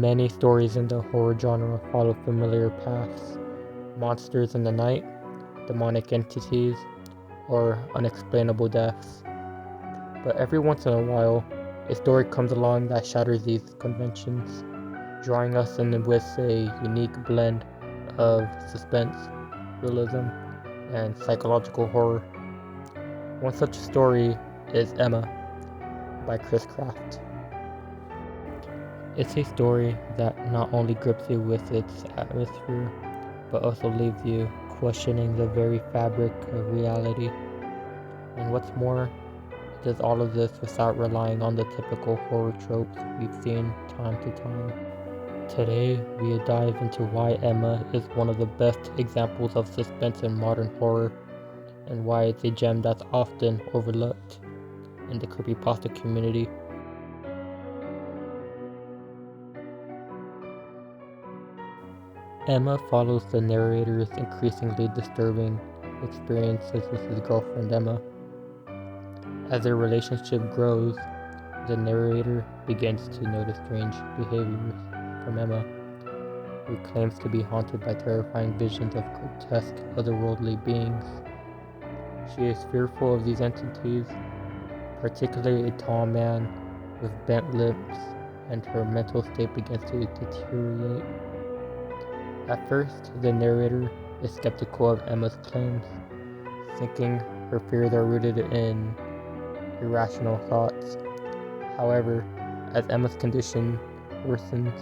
Many stories in the horror genre follow familiar paths: monsters in the night, demonic entities, or unexplainable deaths. But every once in a while, a story comes along that shatters these conventions, drawing us in with a unique blend of suspense, realism, and psychological horror. One such story is Emma by Chris Kraft. It's a story that not only grips you with its atmosphere, but also leaves you questioning the very fabric of reality. And what's more, it does all of this without relying on the typical horror tropes we've seen time to time. Today, we dive into why Emma is one of the best examples of suspense in modern horror, and why it's a gem that's often overlooked in the creepypasta community. Emma follows the narrator's increasingly disturbing experiences with his girlfriend Emma. As their relationship grows, the narrator begins to notice strange behaviors from Emma, who claims to be haunted by terrifying visions of grotesque, otherworldly beings. She is fearful of these entities, particularly a tall man with bent lips, and her mental state begins to deteriorate. At first, the narrator is skeptical of Emma's claims, thinking her fears are rooted in irrational thoughts. However, as Emma's condition worsens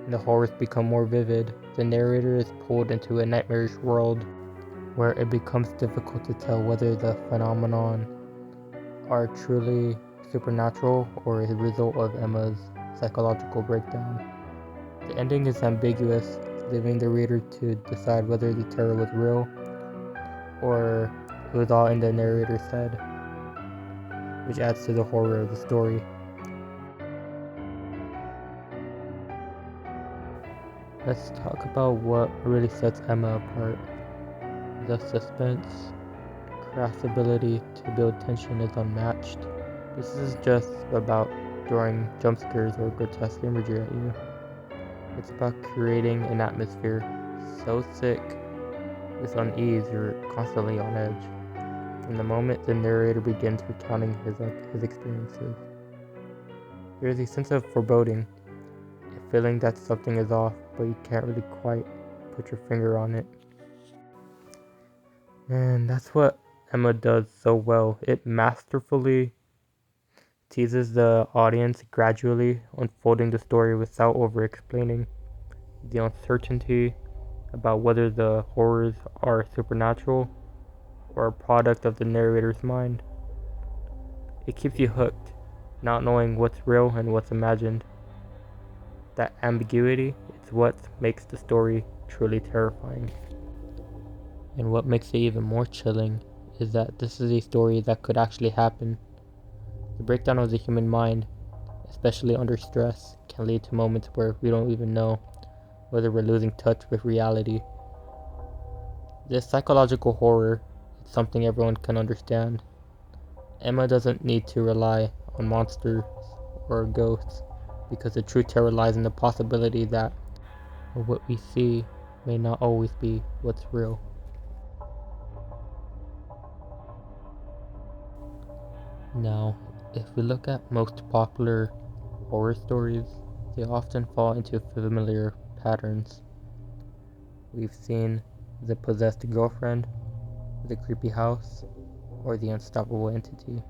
and the horrors become more vivid, the narrator is pulled into a nightmarish world where it becomes difficult to tell whether the phenomenon are truly supernatural or a result of Emma's psychological breakdown. The ending is ambiguous, leaving the reader to decide whether the terror was real or it was all in the narrator's head, which adds to the horror of the story. Let's talk about what really sets Emma apart. The suspense. Craft's ability to build tension is unmatched. This is just about throwing jump scares or grotesque imagery at you. It's about creating an atmosphere so thick with unease you're constantly on edge. From the moment the narrator begins recounting his experiences, there's a sense of foreboding, a feeling that something is off, but you can't really quite put your finger on it. And that's what Emma does so well. It masterfully teases the audience, gradually unfolding the story without over-explaining. The uncertainty about whether the horrors are supernatural or a product of the narrator's mind. It keeps you hooked, not knowing what's real and what's imagined. That ambiguity is what makes the story truly terrifying. And what makes it even more chilling is that this is a story that could actually happen. The breakdown of the human mind, especially under stress, can lead to moments where we don't even know whether we're losing touch with reality. This psychological horror is something everyone can understand. Emma doesn't need to rely on monsters or ghosts, because the true terror lies in the possibility that what we see may not always be what's real. Now, if we look at most popular horror stories, they often fall into familiar patterns. We've seen the possessed girlfriend, the creepy house, or the unstoppable entity.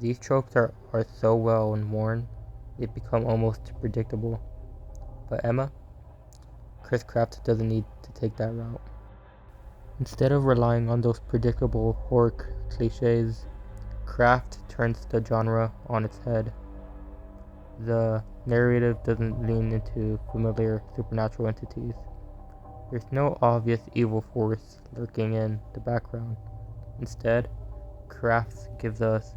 These tropes are so well worn, they become almost predictable. But Emma, Chris Kraft doesn't need to take that route. Instead of relying on those predictable horror cliches, Kraft turns the genre on its head. The narrative doesn't lean into familiar supernatural entities. There's no obvious evil force lurking in the background. Instead, Kraft gives us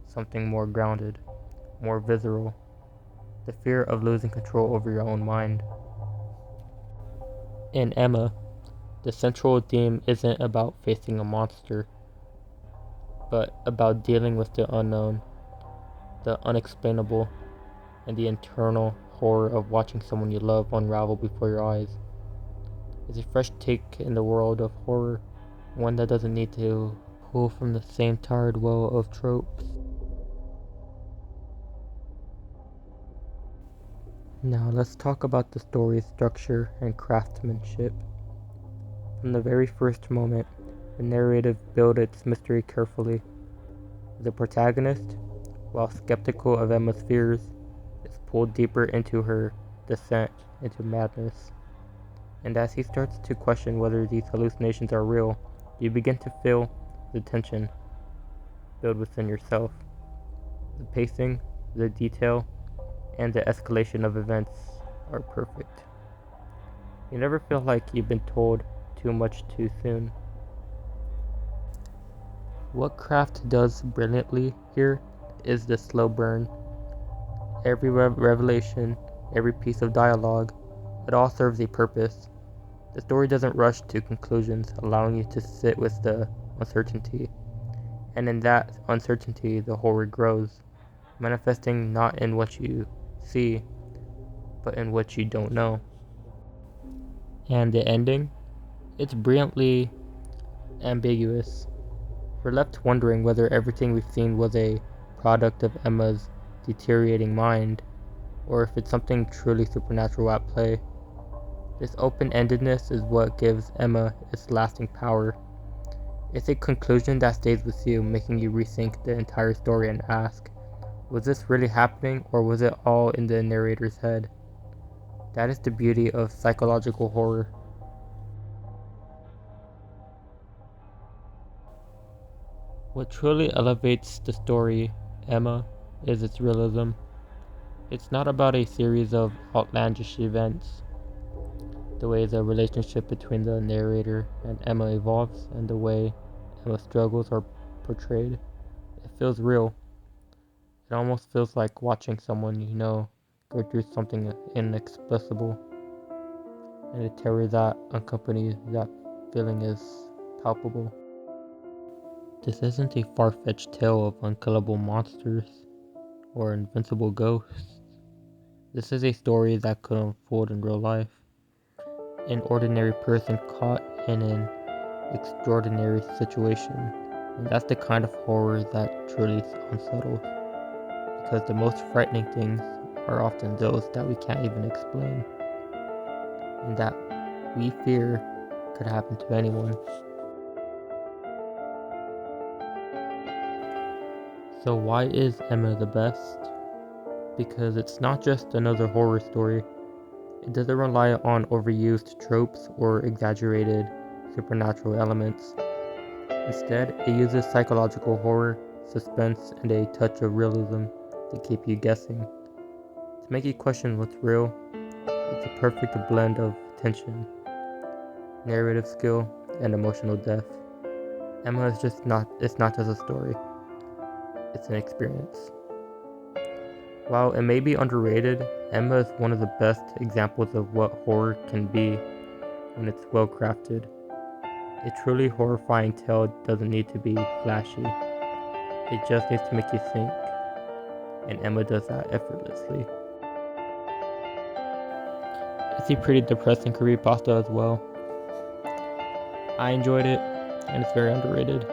something more grounded, more visceral, the fear of losing control over your own mind. In Emma, the central theme isn't about facing a monster, but about dealing with the unknown, the unexplainable, and the internal horror of watching someone you love unravel before your eyes. It's a fresh take in the world of horror, one that doesn't need to pull from the same tired well of tropes. Now let's talk about the story's structure and craftsmanship. From the very first moment, the narrative built its mystery carefully. The protagonist, while skeptical of Emma's fears, is pulled deeper into her descent into madness. And as he starts to question whether these hallucinations are real, you begin to feel the tension build within yourself. The pacing, the detail, and the escalation of events are perfect. You never feel like you've been told too much too soon. What Craft does brilliantly here is the slow burn. Every revelation, every piece of dialogue, it all serves a purpose. The story doesn't rush to conclusions, allowing you to sit with the uncertainty. And in that uncertainty, the horror grows, manifesting not in what you see, but in what you don't know. And the ending? It's brilliantly ambiguous. We're left wondering whether everything we've seen was a product of Emma's deteriorating mind, or if it's something truly supernatural at play. This open-endedness is what gives Emma its lasting power. It's a conclusion that stays with you, making you rethink the entire story and ask, was this really happening, or was it all in the narrator's head? That is the beauty of psychological horror. What truly elevates the story, Emma, is its realism. It's not about a series of outlandish events. The way the relationship between the narrator and Emma evolves and the way Emma's struggles are portrayed, it feels real. It almost feels like watching someone you know go through something inexplicable, and the terror that accompanies that feeling is palpable. This isn't a far-fetched tale of unkillable monsters or invincible ghosts. This is a story that could unfold in real life. An ordinary person caught in an extraordinary situation. And that's the kind of horror that truly unsettles. Because the most frightening things are often those that we can't even explain. And that we fear could happen to anyone. So why is Emma the best? Because it's not just another horror story. It doesn't rely on overused tropes or exaggerated supernatural elements. Instead, it uses psychological horror, suspense, and a touch of realism to keep you guessing. To make you question what's real, it's a perfect blend of tension, narrative skill, and emotional depth. Emma is it's not just a story, it's an experience. While it may be underrated, Emma is one of the best examples of what horror can be when it's well crafted. A truly horrifying tale doesn't need to be flashy. It just needs to make you think, and Emma does that effortlessly. It's a pretty depressing creepypasta as well. I enjoyed it, and it's very underrated.